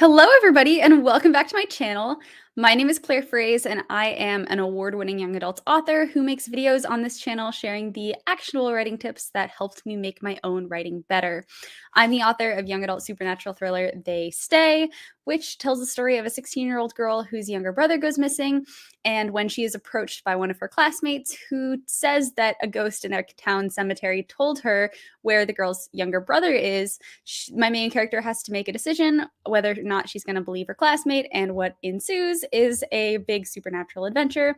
Hello, everybody, and welcome back to my channel. My name is Claire Fraise, and I am an award-winning young adult author who makes videos on this channel sharing the actionable writing tips that helped me make my own writing better. I'm the author of young adult supernatural thriller They Stay, which tells the story of a 16-year-old girl whose younger brother goes missing, and when she is approached by one of her classmates who says that a ghost in a town cemetery told her where the girl's younger brother is, my main character has to make a decision whether or not she's going to believe her classmate, and what ensues is a big supernatural adventure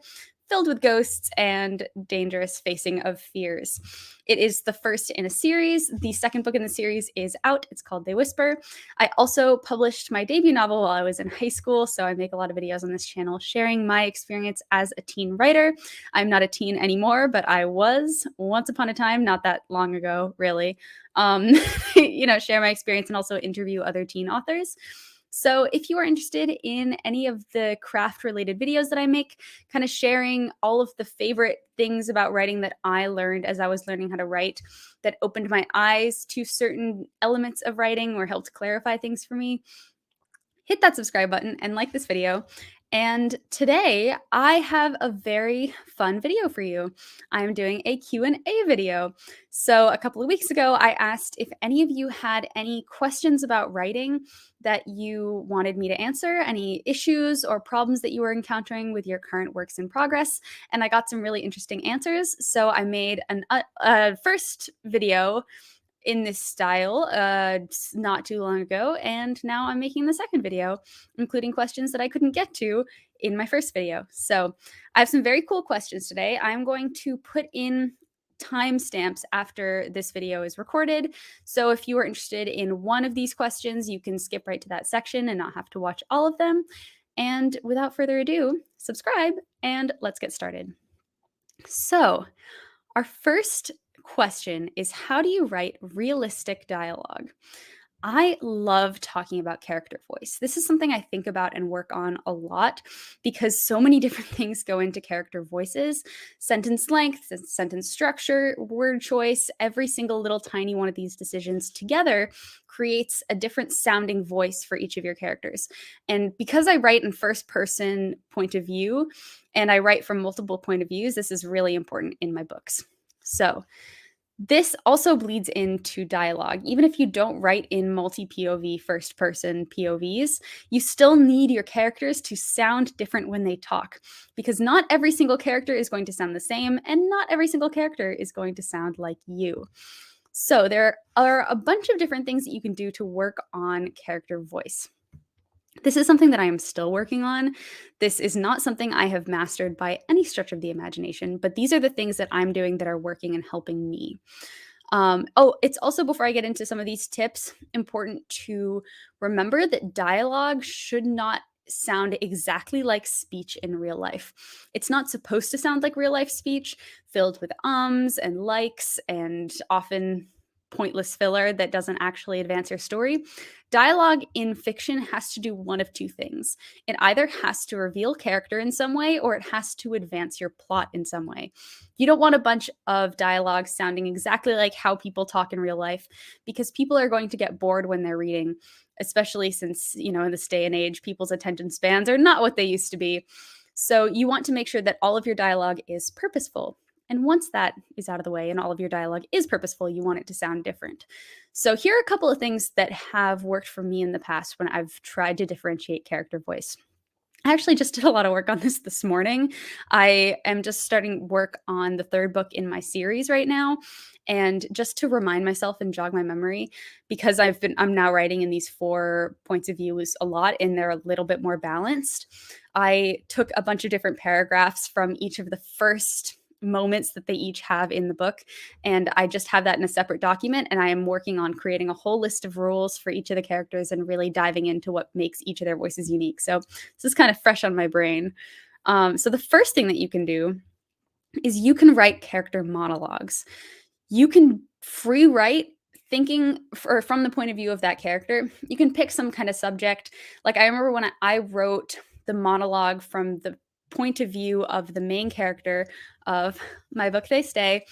filled with ghosts and dangerous facing of fears. It is the first in a series. The second book in the series is out. It's called They Whisper. I also published my debut novel while I was in high school, so I make a lot of videos on this channel sharing my experience as a teen writer. I'm not a teen anymore, but I was once upon a time, not that long ago, really. Share my experience and also interview other teen authors. So if you are interested in any of the craft-related videos that I make, kind of sharing all of the favorite things about writing that I learned as I was learning how to write, that opened my eyes to certain elements of writing or helped clarify things for me, hit that subscribe button and like this video. And today I have a very fun video for you. I'm doing a Q&A video. So a couple of weeks ago, I asked if any of you had any questions about writing that you wanted me to answer, any issues or problems that you were encountering with your current works in progress. And I got some really interesting answers. So I made a first video in this style not too long ago, and now I'm making the second video, including questions that I couldn't get to in my first video. So I have some very cool questions today. I'm going to put in timestamps after this video is recorded. So if you are interested in one of these questions, you can skip right to that section and not have to watch all of them. And without further ado, subscribe and let's get started. So our first question is, how do you write realistic dialogue? I love talking about character voice. This is something I think about and work on a lot because so many different things go into character voices. Sentence length, sentence structure, word choice, every single little tiny one of these decisions together creates a different sounding voice for each of your characters. And because I write in first person point of view and I write from multiple point of views, this is really important in my books. So this also bleeds into dialogue. Even if you don't write in multi-POV first-person POVs, you still need your characters to sound different when they talk, because not every single character is going to sound the same, and not every single character is going to sound like you. So there are a bunch of different things that you can do to work on character voice. This is something that I am still working on. This is not something I have mastered by any stretch of the imagination, but these are the things that I'm doing that are working and helping me. It's also, before I get into some of these tips, important to remember that dialogue should not sound exactly like speech in real life. It's not supposed to sound like real life speech, filled with ums and likes and often pointless filler that doesn't actually advance your story. Dialogue in fiction has to do one of two things. It either has to reveal character in some way, or it has to advance your plot in some way. You don't want a bunch of dialogue sounding exactly like how people talk in real life, because people are going to get bored when they're reading, especially since, in this day and age, people's attention spans are not what they used to be. So you want to make sure that all of your dialogue is purposeful. And once that is out of the way and all of your dialogue is purposeful, you want it to sound different. So here are a couple of things that have worked for me in the past when I've tried to differentiate character voice. I actually just did a lot of work on this morning. I am just starting work on the third book in my series right now. And just to remind myself and jog my memory, because I'm now writing in these 4 points of view a lot, and they're a little bit more balanced. I took a bunch of different paragraphs from each of the first moments that they each have in the book, and I just have that in a separate document, and I am working on creating a whole list of rules for each of the characters and really diving into what makes each of their voices unique. So this is kind of fresh on my brain. So the first thing that you can do is you can write character monologues. You can free write thinking from the point of view of that character. You can pick some kind of subject. Like, I remember when I wrote the monologue from the point of view of the main character of my book, They Stay,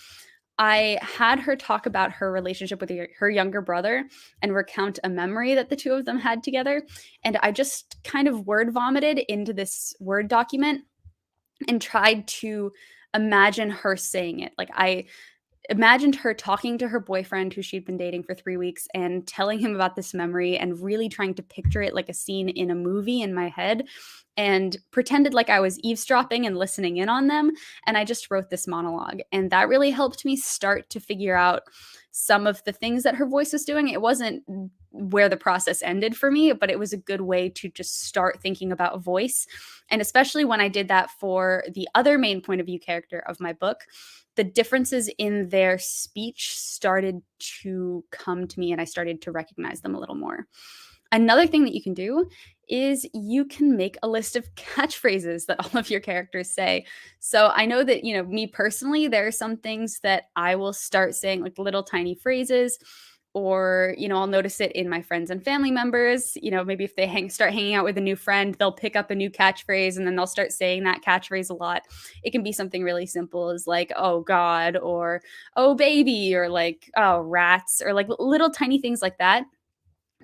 I had her talk about her relationship with her younger brother and recount a memory that the two of them had together. And I just kind of word vomited into this Word document and tried to imagine her saying it. Like, I imagined her talking to her boyfriend who she'd been dating for 3 weeks and telling him about this memory and really trying to picture it like a scene in a movie in my head, and pretended like I was eavesdropping and listening in on them. And I just wrote this monologue. And that really helped me start to figure out some of the things that her voice was doing. It wasn't where the process ended for me, but it was a good way to just start thinking about voice. And especially when I did that for the other main point of view character of my book, the differences in their speech started to come to me and I started to recognize them a little more. Another thing that you can do is you can make a list of catchphrases that all of your characters say. So I know that, me personally, there are some things that I will start saying, like little tiny phrases, or, I'll notice it in my friends and family members. Maybe if they start hanging out with a new friend, they'll pick up a new catchphrase and then they'll start saying that catchphrase a lot. It can be something really simple as like, oh God, or oh baby, or like, oh rats, or like little tiny things like that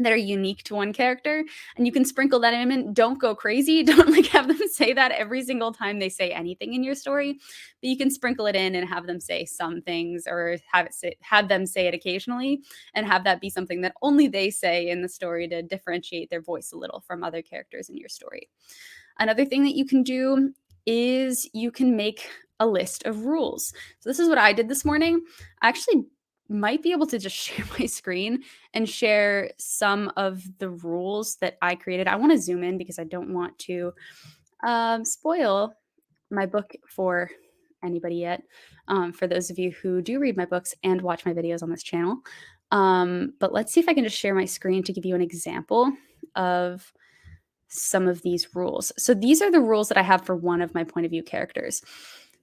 are unique to one character, and you can sprinkle that in. And don't go crazy. Don't like have them say that every single time they say anything in your story, but you can sprinkle it in and have them say some things, or have them say it occasionally, and have that be something that only they say in the story to differentiate their voice a little from other characters in your story. Another thing that you can do is you can make a list of rules. So this is what I did this morning. I actually might be able to just share my screen and share some of the rules that I created. I want to zoom in because I don't want to spoil my book for anybody yet, for those of you who do read my books and watch my videos on this channel. But let's see if I can just share my screen to give you an example of some of these rules. So these are the rules that I have for one of my point of view characters.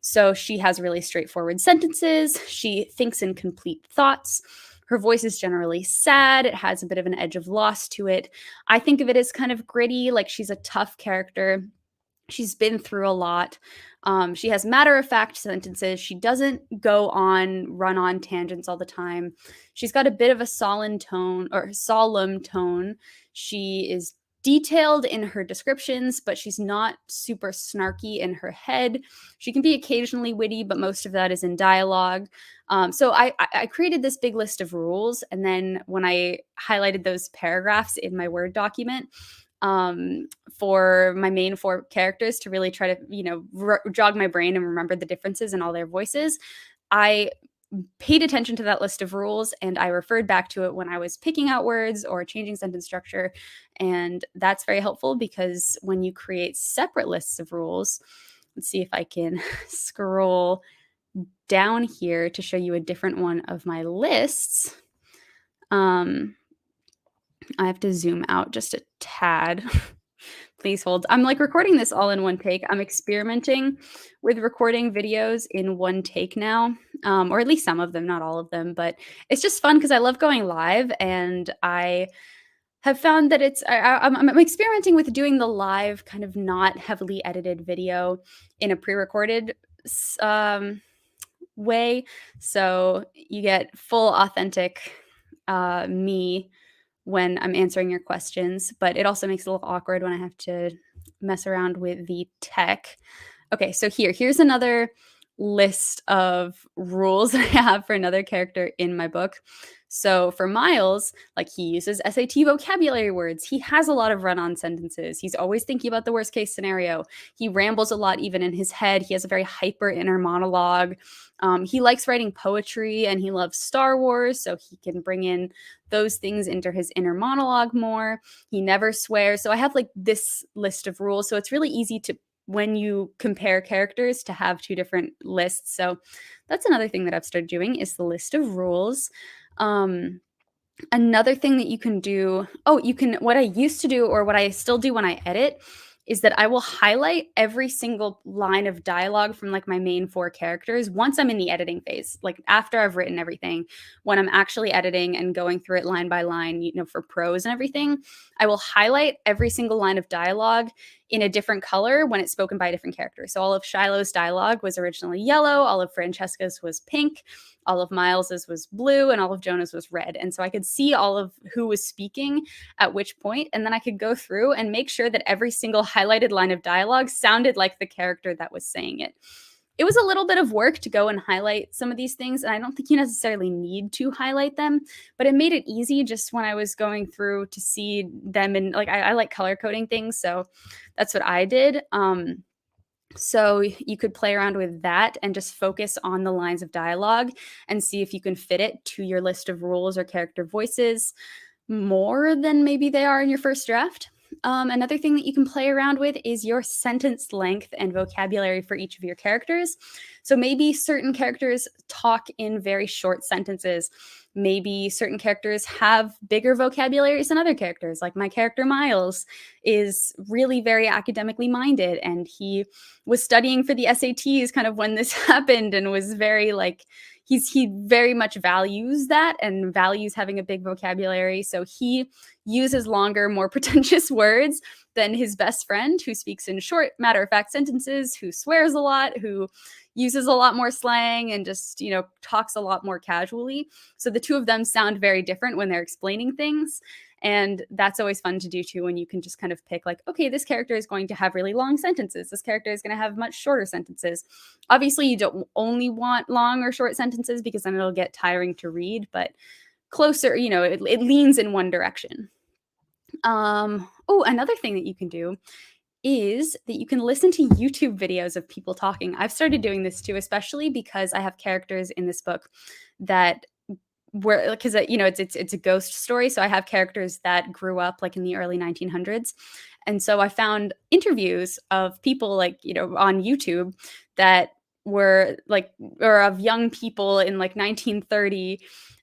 So she has really straightforward sentences. She thinks in complete thoughts. Her voice is generally sad. It has a bit of an edge of loss to it. I think of it as kind of gritty, like she's a tough character. She's been through a lot. She has matter-of-fact sentences. She doesn't run on tangents all the time. She's got a bit of a solemn tone. She is detailed in her descriptions, but she's not super snarky in her head. She can be occasionally witty, but most of that is in dialogue. So I created this big list of rules, and then when I highlighted those paragraphs in my Word document, for my main 4 characters to really try to, jog my brain and remember the differences in all their voices, I paid attention to that list of rules and I referred back to it when I was picking out words or changing sentence structure. And that's very helpful because when you create separate lists of rules, let's see if I can scroll down here to show you a different one of my lists. I have to zoom out just a tad. Please hold. I'm like recording this all in one take. I'm experimenting with recording videos in one take now, or at least some of them, not all of them. But it's just fun because I love going live, and I have found that I'm experimenting with doing the live kind of not heavily edited video in a pre-recorded way, so you get full authentic me when I'm answering your questions, but it also makes it a little awkward when I have to mess around with the tech. Okay, so here's another list of rules that I have for another character in my book. So for Miles, like he uses SAT vocabulary words. He has a lot of run-on sentences. He's always thinking about the worst case scenario. He rambles a lot even in his head. He has a very hyper inner monologue. He likes writing poetry and he loves Star Wars, so he can bring in those things into his inner monologue more. He never swears. So I have like this list of rules. So it's really easy to, when you compare characters, to have 2 different lists. So that's another thing that I've started doing is the list of rules. Another thing that you can do, what I used to do, or what I still do when I edit, is that I will highlight every single line of dialogue from like my main 4 characters once I'm in the editing phase, like after I've written everything. When I'm actually editing and going through it line by line, for prose and everything, I will highlight every single line of dialogue in a different color when it's spoken by a different character. So all of Shiloh's dialogue was originally yellow, all of Francesca's was pink, all of Miles's was blue, and all of Jonah's was red. And so I could see all of who was speaking at which point, and then I could go through and make sure that every single highlighted line of dialogue sounded like the character that was saying it. It was a little bit of work to go and highlight some of these things, and I don't think you necessarily need to highlight them, but it made it easy just when I was going through to see them. And like I like color coding things, so that's what I did. So you could play around with that and just focus on the lines of dialogue and see if you can fit it to your list of rules or character voices more than maybe they are in your first draft. Another thing that you can play around with is your sentence length and vocabulary for each of your characters. So maybe certain characters talk in very short sentences. Maybe certain characters have bigger vocabularies than other characters. Like my character Miles is really very academically minded, and he was studying for the SATs kind of when this happened, and was very like, he very much values that and values having a big vocabulary. So he uses longer, more pretentious words than his best friend, who speaks in short, matter-of-fact sentences, who swears a lot, who uses a lot more slang and just, talks a lot more casually. So the two of them sound very different when they're explaining things. And that's always fun to do too, when you can just kind of pick like, okay, this character is going to have really long sentences. This character is going to have much shorter sentences. Obviously, you don't only want long or short sentences because then it'll get tiring to read, but closer, it leans in one direction. Another thing that you can do is that you can listen to YouTube videos of people talking. I've started doing this too, especially because I have characters in this book that were, because it's a ghost story, so I have characters that grew up like in the early 1900s, and so I found interviews of people like on YouTube that were like, or of young people in like 1930,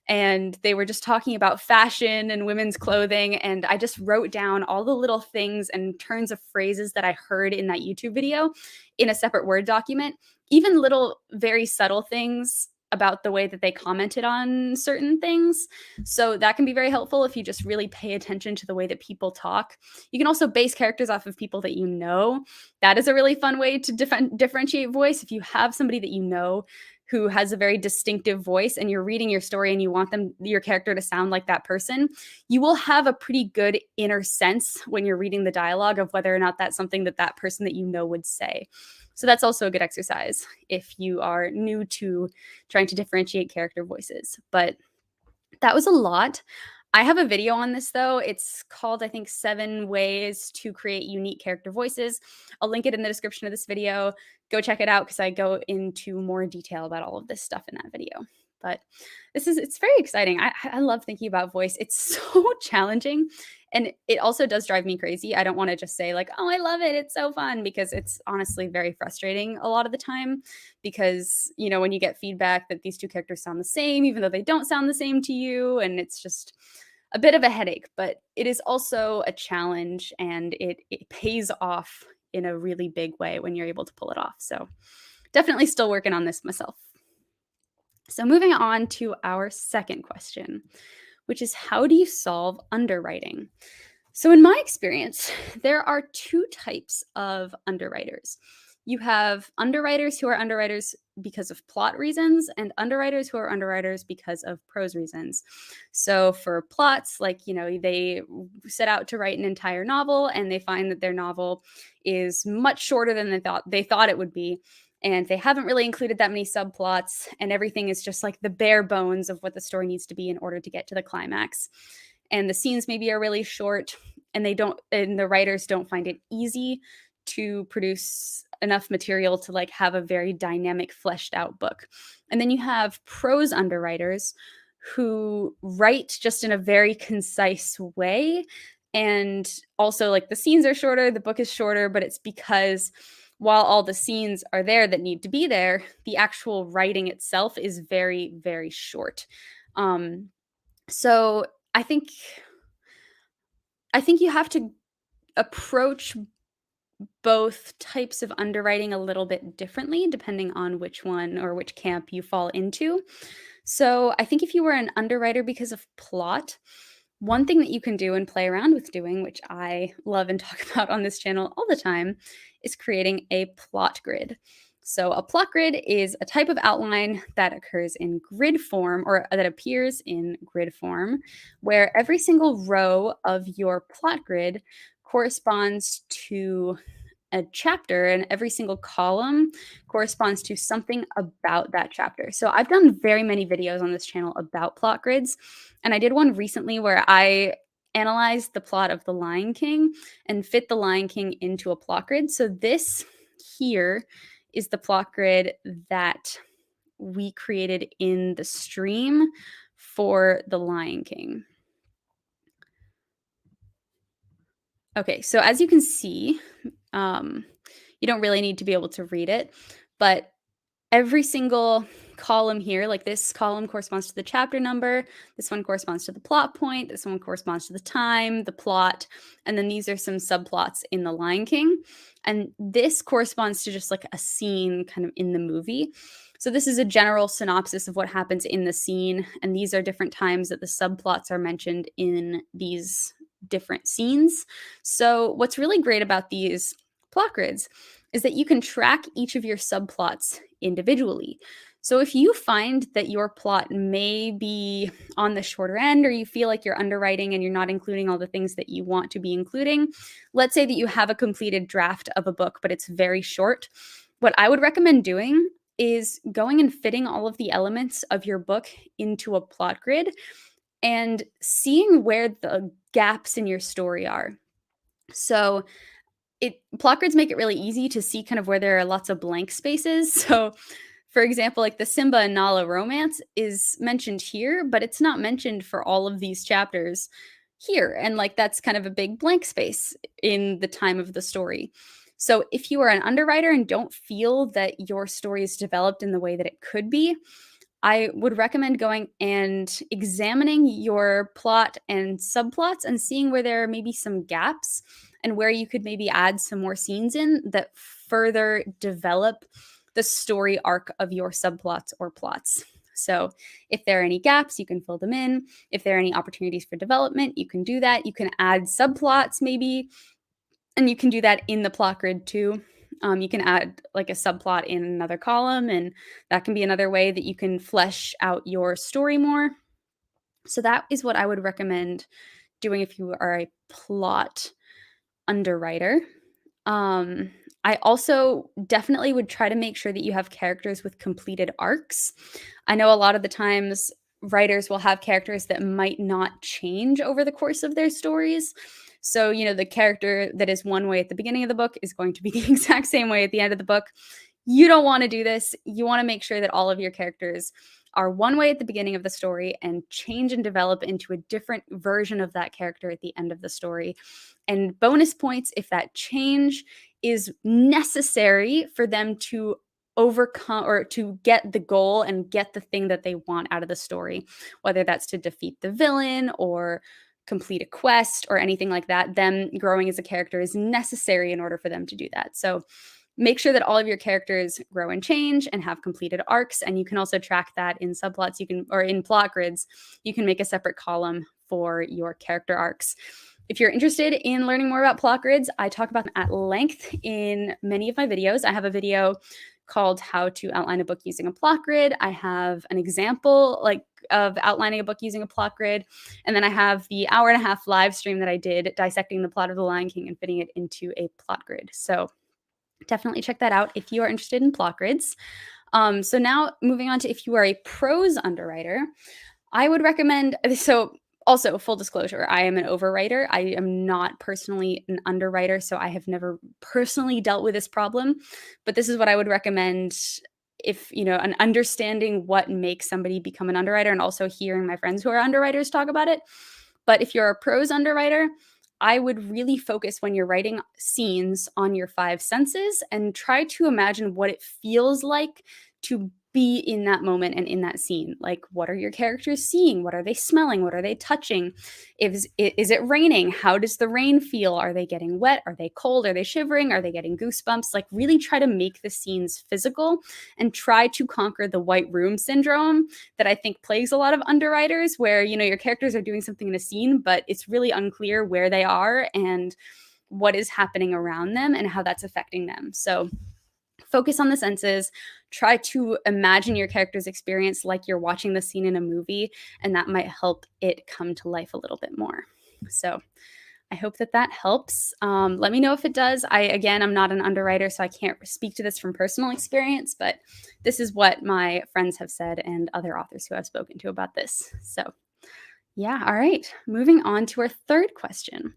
and they were just talking about fashion and women's clothing, and I just wrote down all the little things and turns of phrases that I heard in that YouTube video in a separate Word document, even little very subtle things about the way that they commented on certain things. So that can be very helpful if you just really pay attention to the way that people talk. You can also base characters off of people that you know. That is a really fun way to differentiate voice. If you have somebody that you know who has a very distinctive voice and you're reading your story and you want your character to sound like that person, you will have a pretty good inner sense when you're reading the dialogue of whether or not that's something that person that you know would say. So that's also a good exercise if you are new to trying to differentiate character voices. But that was a lot. I have a video on this though. It's called, I think, 7 Ways to Create Unique Character Voices. I'll link it in the description of this video. Go check it out because I go into more detail about all of this stuff in that video. But it's very exciting. I love thinking about voice. It's so challenging. And it also does drive me crazy. I don't want to just say like, oh, I love it, it's so fun, because it's honestly very frustrating a lot of the time, because, when you get feedback that these two characters sound the same, even though they don't sound the same to you, and it's just a bit of a headache, but it is also a challenge, and it pays off in a really big way when you're able to pull it off. So definitely still working on this myself. So moving on to our second question, which is, how do you solve underwriting? So in my experience, there are 2 types of underwriters. You have underwriters who are underwriters because of plot reasons, and underwriters who are underwriters because of prose reasons. So for plots, like, they set out to write an entire novel and they find that their novel is much shorter than they thought it would be. And they haven't really included that many subplots, and everything is just like the bare bones of what the story needs to be in order to get to the climax. And the scenes maybe are really short, and the writers don't find it easy to produce enough material to like have a very dynamic, fleshed out book. And then you have prose underwriters who write just in a very concise way. And also, like, the scenes are shorter, the book is shorter, but it's because while all the scenes are there that need to be there, the actual writing itself is very, very short. So I think you have to approach both types of underwriting a little bit differently depending on which one or which camp you fall into. So I think if you were an underwriter because of plot, One thing that you can do and play around with doing, which I love and talk about on this channel all the time, is creating a plot grid. So a plot grid is a type of outline that occurs in grid form, or that appears in grid form, where every single row of your plot grid corresponds to a chapter, and every single column corresponds to something about that chapter. So I've done very many videos on this channel about plot grids, and I did one recently where I analyzed the plot of The Lion King and fit The Lion King into a plot grid. So this here is the plot grid that we created in the stream for The Lion King. Okay, so as you can see, you don't really need to be able to read it, but every single column here, like this column corresponds to the chapter number, this one corresponds to the plot point, this one corresponds to the time, the plot, and then these are some subplots in The Lion King. And this corresponds to just like a scene kind of in the movie. So this is a general synopsis of what happens in the scene, and these are different times that the subplots are mentioned in these different scenes. So what's really great about these plot grids is that you can track each of your subplots individually. So if you find that your plot may be on the shorter end, or you feel like you're underwriting and you're not including all the things that you want to be including, let's say that you have a completed draft of a book, but it's very short. What I would recommend doing is going and fitting all of the elements of your book into a plot grid and seeing where the gaps in your story are. So plot grids make it really easy to see kind of where there are lots of blank spaces. So for example, like the Simba and Nala romance is mentioned here, but it's not mentioned for all of these chapters here. And like that's kind of a big blank space in the time of the story. So if you are an underwriter and don't feel that your story is developed in the way that it could be, I would recommend going and examining your plot and subplots and seeing where there are maybe some gaps and where you could maybe add some more scenes in that further develop the story arc of your subplots or plots. So if there are any gaps, you can fill them in. If there are any opportunities for development, you can do that. You can add subplots maybe, and you can do that in the plot grid too. You can add like a subplot in another column, and that can be another way that you can flesh out your story more. So that is what I would recommend doing if you are a plot underwriter. I also definitely would try to make sure that you have characters with completed arcs. I know a lot of the times writers will have characters that might not change over the course of their stories. So, you know, the character that is one way at the beginning of the book is going to be the exact same way at the end of the book. You don't want to do this. You want to make sure that all of your characters are one way at the beginning of the story and change and develop into a different version of that character at the end of the story. And bonus points if that change is necessary for them to overcome or to get the goal and get the thing that they want out of the story, whether that's to defeat the villain or complete a quest or anything like that. Them growing as a character is necessary in order for them to do that. So make sure that all of your characters grow and change and have completed arcs. And you can also track that in subplots. You can, or in plot grids, you can make a separate column for your character arcs. If you're interested in learning more about plot grids, I talk about them at length in many of my videos. I have a video called How to Outline a Book Using a Plot Grid. I have an example of outlining a book using a plot grid. And then I have the 1.5-hour live stream that I did dissecting the plot of The Lion King and fitting it into a plot grid. So definitely check that out if you are interested in plot grids. So now moving on to if you are a prose underwriter, I would recommend, so also full disclosure, I am an overwriter. I am not personally an underwriter, so I have never personally dealt with this problem, but this is what I would recommend if, you know, an understanding what makes somebody become an underwriter and also hearing my friends who are underwriters talk about it. But if you're a prose underwriter, I would really focus when you're writing scenes on your 5 senses and try to imagine what it feels like to be in that moment and in that scene. Like, what are your characters seeing? What are they smelling? What are they touching? Is it raining? How does the rain feel? Are they getting wet? Are they cold? Are they shivering? Are they getting goosebumps? Like, really try to make the scenes physical and try to conquer the white room syndrome that I think plagues a lot of underwriters, where, your characters are doing something in a scene, but it's really unclear where they are and what is happening around them and how that's affecting them. So focus on the senses, try to imagine your character's experience like you're watching the scene in a movie, and that might help it come to life a little bit more. So I hope that helps. Let me know if it does. I'm not an underwriter, so I can't speak to this from personal experience, but this is what my friends have said and other authors who I've spoken to about this. So yeah, all right. Moving on to our third question,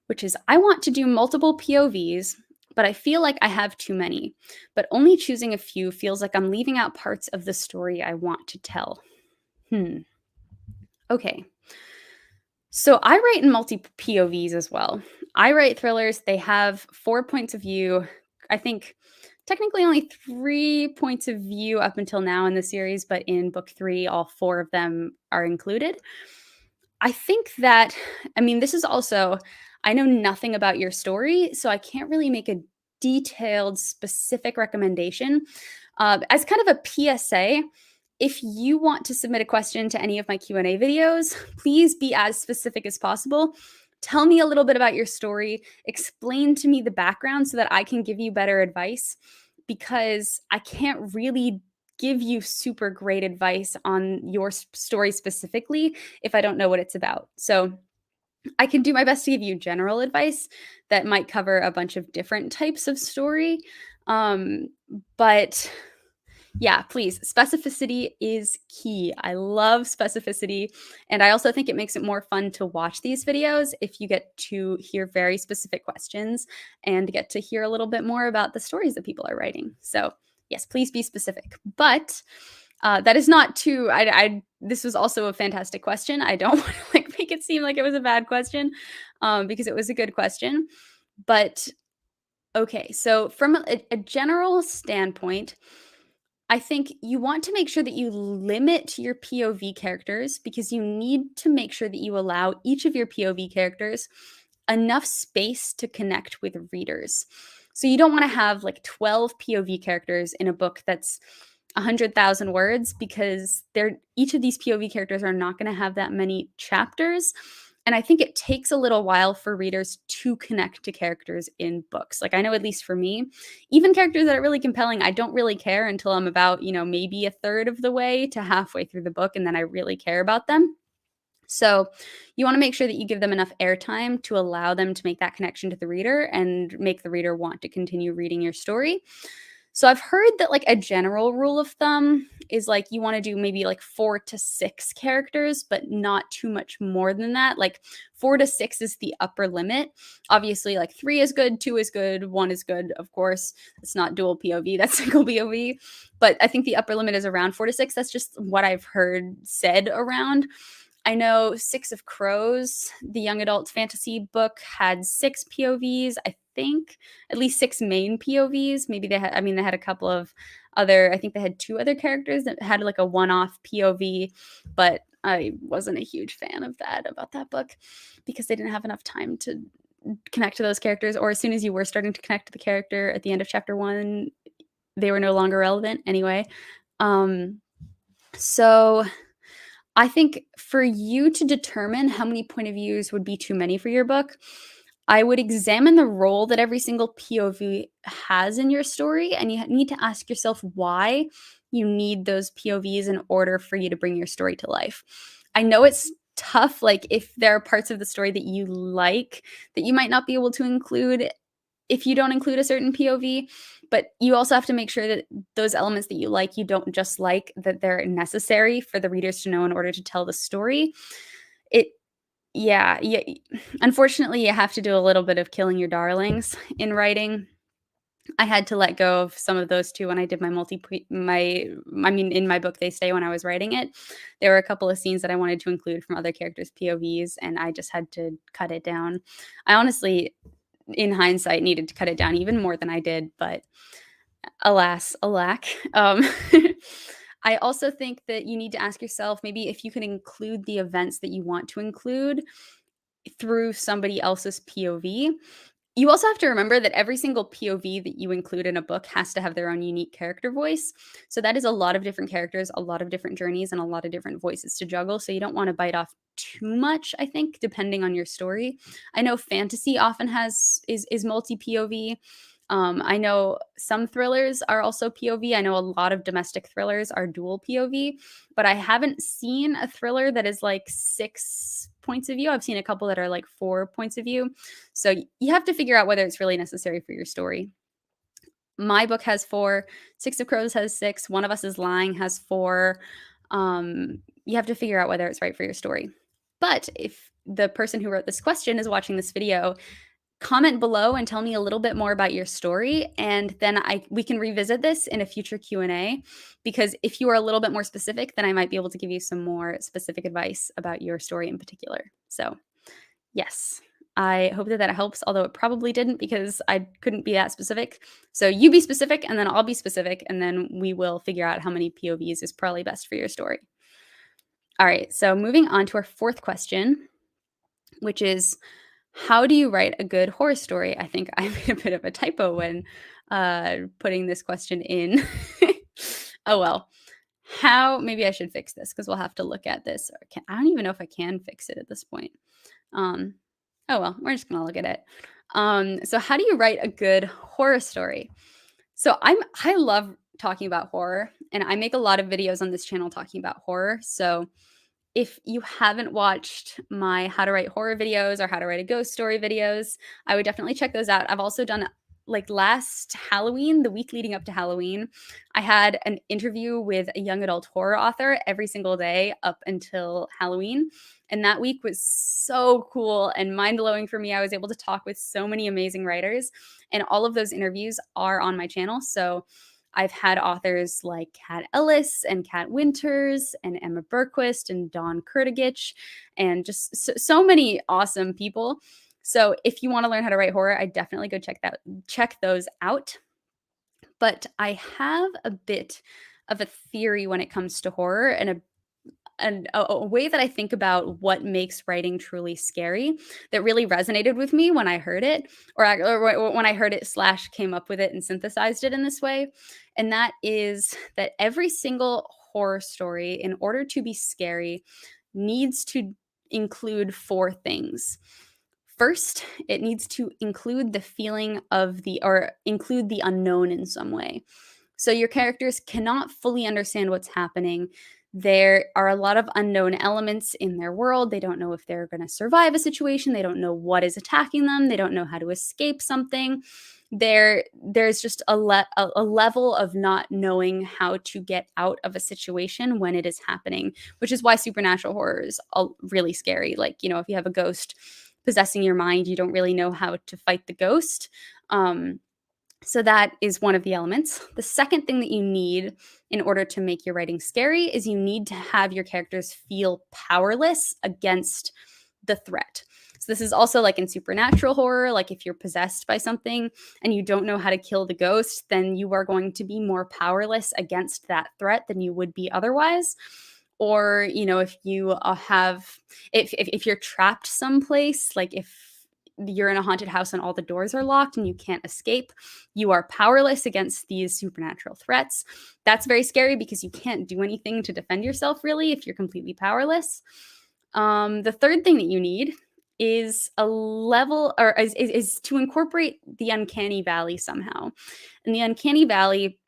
which is, I want to do multiple POVs, but I feel like I have too many. But only choosing a few feels like I'm leaving out parts of the story I want to tell. Okay. So I write in multi POVs as well. I write thrillers. They have 4 points of view. I think technically only 3 points of view up until now in the series, but in book 3, all 4 of them are included. I think that, this is also, I know nothing about your story, so I can't really make a detailed, specific recommendation. As kind of a PSA, if you want to submit a question to any of my Q&A videos, please be as specific as possible. Tell me a little bit about your story. Explain to me the background so that I can give you better advice, because I can't really give you super great advice on your story specifically if I don't know what it's about. So I can do my best to give you general advice that might cover a bunch of different types of story. But yeah, please, specificity is key. I love specificity. And I also think it makes it more fun to watch these videos if you get to hear very specific questions and get to hear a little bit more about the stories that people are writing. So yes, please be specific. But that is not too, this was also a fantastic question. I don't want to make it seem like it was a bad question, because it was a good question. But okay, so from a general standpoint, I think you want to make sure that you limit your POV characters, because you need to make sure that you allow each of your POV characters enough space to connect with readers. So you don't want to have 12 POV characters in a book that's 100,000 words, because each of these POV characters are not going to have that many chapters. And I think it takes a little while for readers to connect to characters in books. I know, at least for me, even characters that are really compelling, I don't really care until I'm about, maybe a third of the way to halfway through the book, and then I really care about them. So you want to make sure that you give them enough airtime to allow them to make that connection to the reader and make the reader want to continue reading your story. So I've heard that a general rule of thumb is you want to do maybe 4 to 6 characters, but not too much more than that. 4 to 6 is the upper limit. Obviously 3 is good, 2 is good, 1 is good. Of course, it's not dual POV, that's single POV. But I think the upper limit is around 4 to 6. That's just what I've heard said around. I know Six of Crows, the young adult fantasy book, had 6 POVs. I think at least 6 main POVs. Maybe they had a couple of other, I think they had 2 other characters that had a one-off POV, but I wasn't a huge fan of that about that book, because they didn't have enough time to connect to those characters, or as soon as you were starting to connect to the character at the end of chapter 1, they were no longer relevant anyway. So I think for you to determine how many point of views would be too many for your book, I would examine the role that every single POV has in your story, and you need to ask yourself why you need those POVs in order for you to bring your story to life. I know it's tough, if there are parts of the story that you like that you might not be able to include if you don't include a certain POV, but you also have to make sure that those elements that you like, you don't just like, that they're necessary for the readers to know in order to tell the story. Yeah. Unfortunately, you have to do a little bit of killing your darlings in writing. I had to let go of some of those too when I did in my book They Stay, when I was writing it. There were a couple of scenes that I wanted to include from other characters' POVs, and I just had to cut it down. I honestly, in hindsight, needed to cut it down even more than I did, but Alas, alack. I also think that you need to ask yourself maybe if you can include the events that you want to include through somebody else's POV. You also have to remember that every single POV that you include in a book has to have their own unique character voice. So that is a lot of different characters, a lot of different journeys, and a lot of different voices to juggle. So you don't want to bite off too much, I think, depending on your story. I know fantasy often is multi POV. I know some thrillers are also POV. I know a lot of domestic thrillers are dual POV, but I haven't seen a thriller that is like 6 points of view. I've seen a couple that are like 4 points of view. So you have to figure out whether it's really necessary for your story. My book has four, Six of Crows has six, One of Us is Lying has four. You have to figure out whether it's right for your story. But if the person who wrote this question is watching this video, comment below and tell me a little bit more about your story, and then we can revisit this in a future Q&A, because if you are a little bit more specific, then I might be able to give you some more specific advice about your story in particular. So yes, I hope that helps, although it probably didn't because I couldn't be that specific. So you be specific and then I'll be specific, and then we will figure out how many POVs is probably best for your story. All right, so moving on to our fourth question, which is, how do you write a good horror story? I think I made a bit of a typo when putting this question in. Oh, well. Maybe I should fix this because we'll have to look at this. I don't even know if I can fix it at this point. Oh, well, we're just going to look at it. So how do you write a good horror story? So I love talking about horror, and I make a lot of videos on this channel talking about horror. So if you haven't watched my how to write horror videos or how to write a ghost story videos, I would definitely check those out. I've also done, like, last Halloween, the week leading up to Halloween, I had an interview with a young adult horror author every single day up until Halloween. And that week was so cool and mind-blowing for me. I was able to talk with so many amazing writers, and all of those interviews are on my channel. So I've had authors like Kat Ellis and Kat Winters and Emma Berquist and Dawn Kurtagich, and just so many awesome people. So if you want to learn how to write horror, I definitely go check those out. But I have a bit of a theory when it comes to horror, and a way that I think about what makes writing truly scary that really resonated with me when I heard it, or when I heard it / came up with it and synthesized it in this way. And that is that every single horror story, in order to be scary, needs to include four things. First, it needs to include the feeling of include the unknown in some way. So your characters cannot fully understand what's happening. There are a lot of unknown elements in their world. They don't know if they're going to survive a situation. They don't know what is attacking them. They don't know how to escape something. There's just a level of not knowing how to get out of a situation when it is happening, which is why supernatural horror is really scary. Like, if you have a ghost possessing your mind, you don't really know how to fight the ghost. So that is one of the elements. The second thing that you need in order to make your writing scary is you need to have your characters feel powerless against the threat. So this is also like in supernatural horror, like if you're possessed by something and you don't know how to kill the ghost, then you are going to be more powerless against that threat than you would be otherwise. Or, if you if you're trapped someplace, like if you're in a haunted house and all the doors are locked and you can't escape, you are powerless against these supernatural threats. That's very scary because you can't do anything to defend yourself, really, if you're completely powerless. The third thing that you need is a level, or is to incorporate the uncanny valley somehow. And the uncanny valley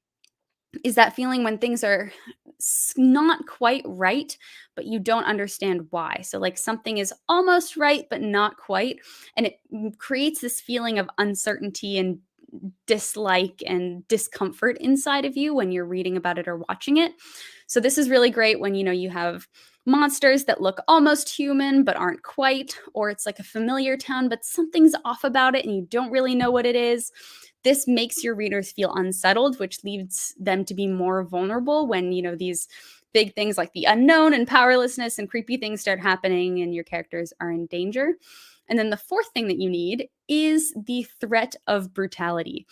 is that feeling when things are not quite right, but you don't understand why. So, like, something is almost right, but not quite. And it creates this feeling of uncertainty and dislike and discomfort inside of you when you're reading about it or watching it. So this is really great when, you have monsters that look almost human but aren't quite, or it's like a familiar town but something's off about it and you don't really know what it is. This makes your readers feel unsettled, which leads them to be more vulnerable when, these big things like the unknown and powerlessness and creepy things start happening and your characters are in danger. And then the fourth thing that you need is the threat of brutality.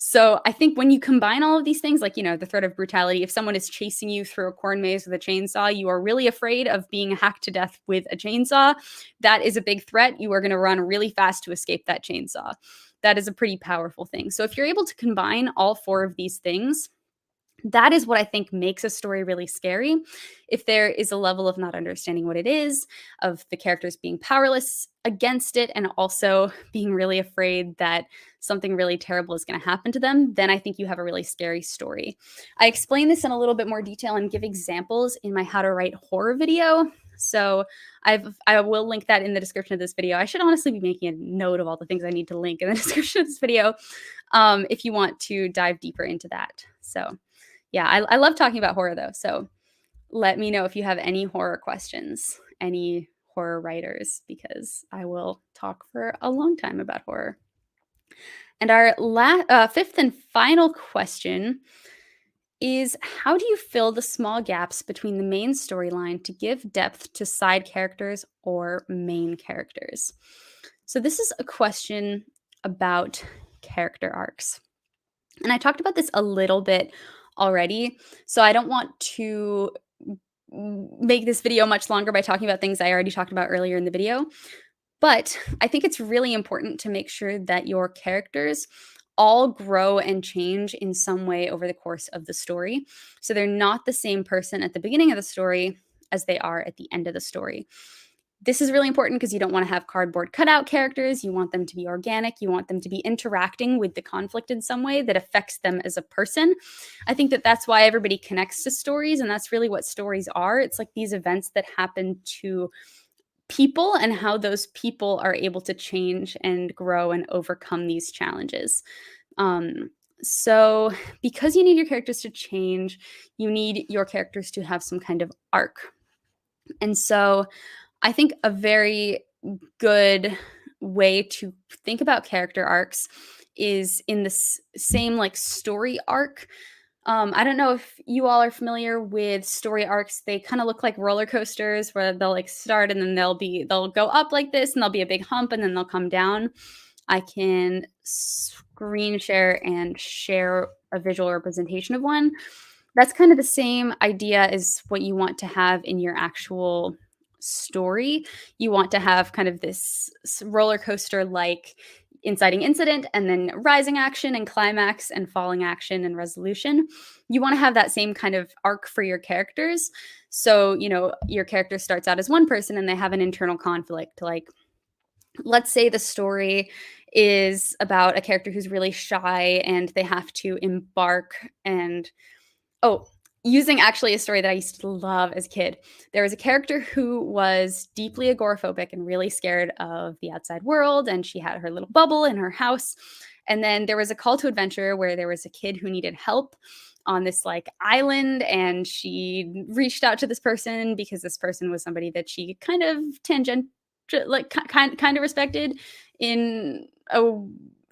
So I think when you combine all of these things, like, the threat of brutality, if someone is chasing you through a corn maze with a chainsaw, you are really afraid of being hacked to death with a chainsaw. That is a big threat. You are going to run really fast to escape that chainsaw. That is a pretty powerful thing. So if you're able to combine all four of these things, that is what I think makes a story really scary. If there is a level of not understanding what it is, of the characters being powerless against it, and also being really afraid that something really terrible is going to happen to them, then I think you have a really scary story. I explain this in a little bit more detail and give examples in my How to Write Horror video. So I will link that in the description of this video. I should honestly be making a note of all the things I need to link in the description of this video, if you want to dive deeper into that. So yeah, I love talking about horror though. So let me know if you have any horror questions, any horror writers, because I will talk for a long time about horror. And our fifth and final question is, how do you fill the small gaps between the main storyline to give depth to side characters or main characters? So this is a question about character arcs. And I talked about this a little bit already, so I don't want to make this video much longer by talking about things I already talked about earlier in the video. But I think it's really important to make sure that your characters all grow and change in some way over the course of the story. So they're not the same person at the beginning of the story as they are at the end of the story. This is really important because you don't want to have cardboard cutout characters. You want them to be organic. You want them to be interacting with the conflict in some way that affects them as a person. I think that that's why everybody connects to stories, and that's really what stories are. It's like these events that happen to people and how those people are able to change and grow and overcome these challenges. So because you need your characters to change, you need your characters to have some kind of arc. And so I think a very good way to think about character arcs is in this same like story arc. I don't know if you all are familiar with story arcs. They kind of look like roller coasters where they'll like start and then they'll go up like this and there'll be a big hump and then they'll come down. I can screen share and share a visual representation of one. That's kind of the same idea as what you want to have in your actual story. You want to have kind of this roller coaster like inciting incident and then rising action and climax and falling action and resolution. You want to have that same kind of arc for your characters. So, your character starts out as one person and they have an internal conflict. Like, let's say the story is about a character who's really shy and they have to embark and using actually a story that I used to love as a kid. There was a character who was deeply agoraphobic and really scared of the outside world, and she had her little bubble in her house. And then there was a call to adventure where there was a kid who needed help on this like island, and she reached out to this person because this person was somebody that she kind of kind of respected in a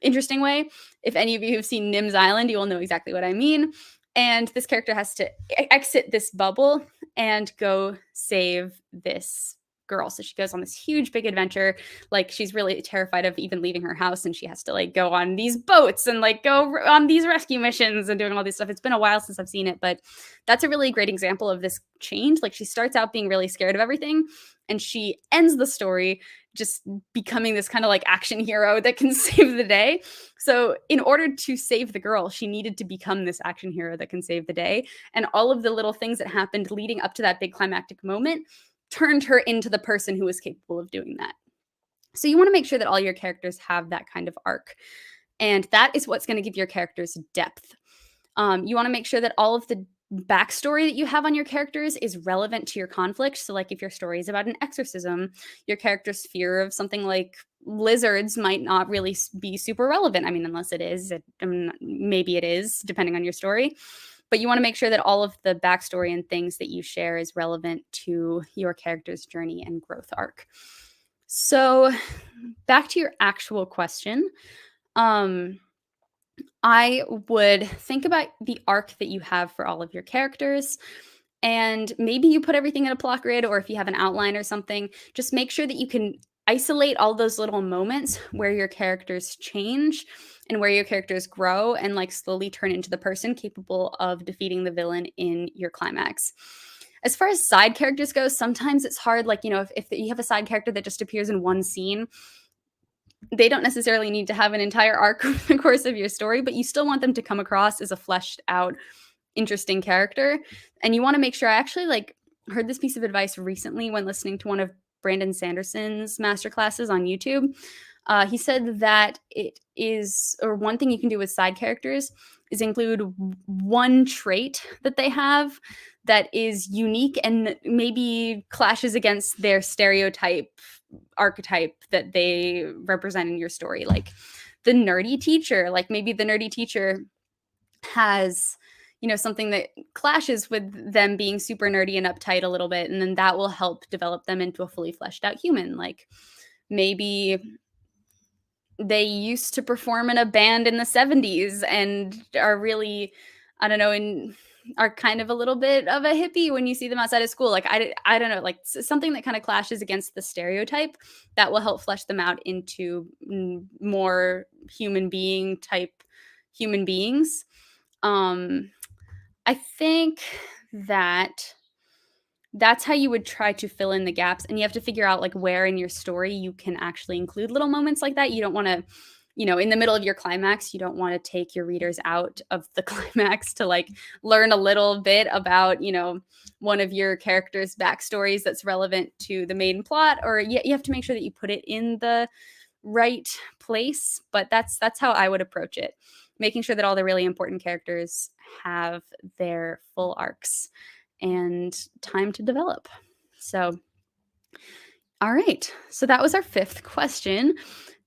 interesting way. If any of you have seen Nim's Island, you will know exactly what I mean. And this character has to exit this bubble and go save this girl. So she goes on this huge big adventure. Like, she's really terrified of even leaving her house, and she has to like go on these boats and like go on these rescue missions and doing all this stuff. It's been a while since I've seen it, but that's a really great example of this change. Like, she starts out being really scared of everything, and she ends the story just becoming this kind of like action hero that can save the day. So in order to save the girl, she needed to become this action hero that can save the day. And all of the little things that happened leading up to that big climactic moment turned her into the person who was capable of doing that. So you want to make sure that all your characters have that kind of arc. And that is what's going to give your characters depth. You want to make sure that all of the backstory that you have on your characters is relevant to your conflict. So like if your story is about an exorcism, your character's fear of something like lizards might not really be super relevant. I mean, unless it is, maybe it is, depending on your story. But you want to make sure that all of the backstory and things that you share is relevant to your character's journey and growth arc. So back to your actual question. I would think about the arc that you have for all of your characters, and maybe you put everything in a plot grid, or if you have an outline or something, just make sure that you can isolate all those little moments where your characters change and where your characters grow and like slowly turn into the person capable of defeating the villain in your climax. As far as side characters go, sometimes it's hard. Like, if you have a side character that just appears in one scene, they don't necessarily need to have an entire arc over the course of your story, but you still want them to come across as a fleshed out, interesting character. And you want to make sure. I actually heard this piece of advice recently when listening to one of Brandon Sanderson's masterclasses on YouTube. He said that one thing you can do with side characters is include one trait that they have that is unique and maybe clashes against their stereotype archetype that they represent in your story. Like the nerdy teacher, like maybe the nerdy teacher has something that clashes with them being super nerdy and uptight a little bit, and then that will help develop them into a fully fleshed out human. Like maybe they used to perform in a band in the 70s and are really, I don't know, are kind of a little bit of a hippie when you see them outside of school. Like I don't know, like something that kind of clashes against the stereotype that will help flesh them out into more human being type human beings. I think that's how you would try to fill in the gaps, and you have to figure out like where in your story you can actually include little moments like that. You don't want to, in the middle of your climax, you don't want to take your readers out of the climax to like learn a little bit about, one of your characters' backstories that's relevant to the main plot, or you have to make sure that you put it in the right place. But that's how I would approach it, making sure that all the really important characters have their full arcs and time to develop. So, all right. So that was our 5th question.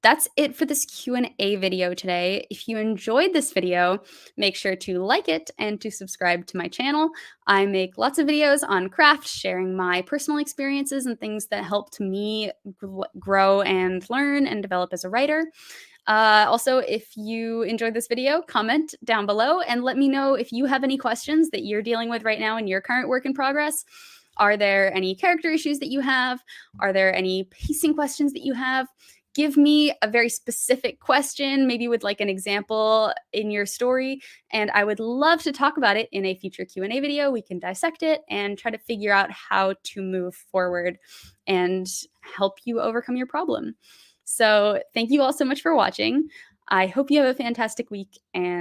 That's it for this Q&A video today. If you enjoyed this video, make sure to like it and to subscribe to my channel. I make lots of videos on craft, sharing my personal experiences and things that helped me grow and learn and develop as a writer. Also, if you enjoyed this video, comment down below and let me know if you have any questions that you're dealing with right now in your current work in progress. Are there any character issues that you have? Are there any pacing questions that you have? Give me a very specific question, maybe with like an example in your story, and I would love to talk about it in a future Q&A video. We can dissect it and try to figure out how to move forward and help you overcome your problem. So thank you all so much for watching. I hope you have a fantastic week, and